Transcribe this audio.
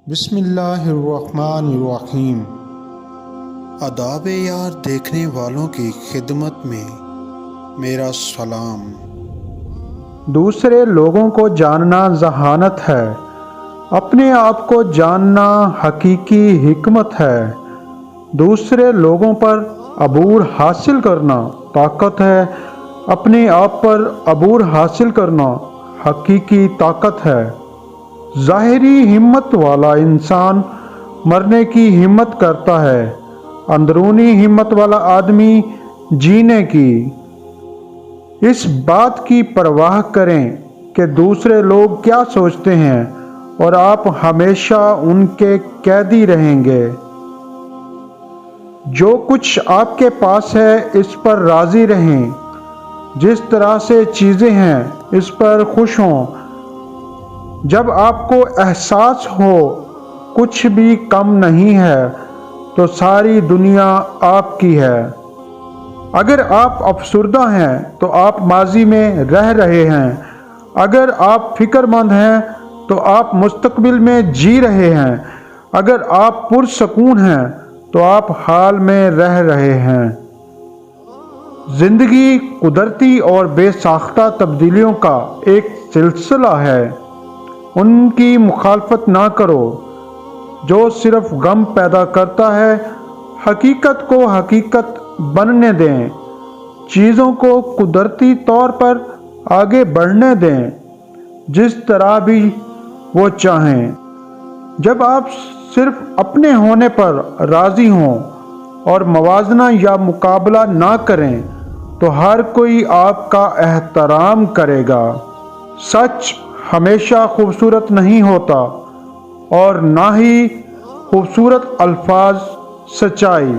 بسم اللہ الرحمن الرحیم۔ آداب یار دیکھنے والوں کی خدمت میں میرا سلام۔ دوسرے لوگوں کو جاننا ذہانت ہے، اپنے آپ کو جاننا حقیقی حکمت ہے۔ دوسرے لوگوں پر عبور حاصل کرنا طاقت ہے، اپنے آپ پر عبور حاصل کرنا حقیقی طاقت ہے۔ ظاہری ہمت والا انسان مرنے کی ہمت کرتا ہے، اندرونی ہمت والا آدمی جینے کی۔ اس بات کی پرواہ کریں کہ دوسرے لوگ کیا سوچتے ہیں اور آپ ہمیشہ ان کے قیدی رہیں گے۔ جو کچھ آپ کے پاس ہے اس پر راضی رہیں، جس طرح سے چیزیں ہیں اس پر خوش ہوں۔ جب آپ کو احساس ہو کچھ بھی کم نہیں ہے تو ساری دنیا آپ کی ہے۔ اگر آپ افسردہ ہیں تو آپ ماضی میں رہ رہے ہیں، اگر آپ فکر مند ہیں تو آپ مستقبل میں جی رہے ہیں، اگر آپ پرسکون ہیں تو آپ حال میں رہ رہے ہیں۔ زندگی قدرتی اور بے ساختہ تبدیلیوں کا ایک سلسلہ ہے، ان کی مخالفت نہ کرو۔ جو صرف غم پیدا کرتا ہے، حقیقت کو حقیقت بننے دیں، چیزوں کو قدرتی طور پر آگے بڑھنے دیں جس طرح بھی وہ چاہیں۔ جب آپ صرف اپنے ہونے پر راضی ہوں اور موازنہ یا مقابلہ نہ کریں تو ہر کوئی آپ کا احترام کرے گا۔ سچ ہمیشہ خوبصورت نہیں ہوتا اور نہ ہی خوبصورت الفاظ سچائی۔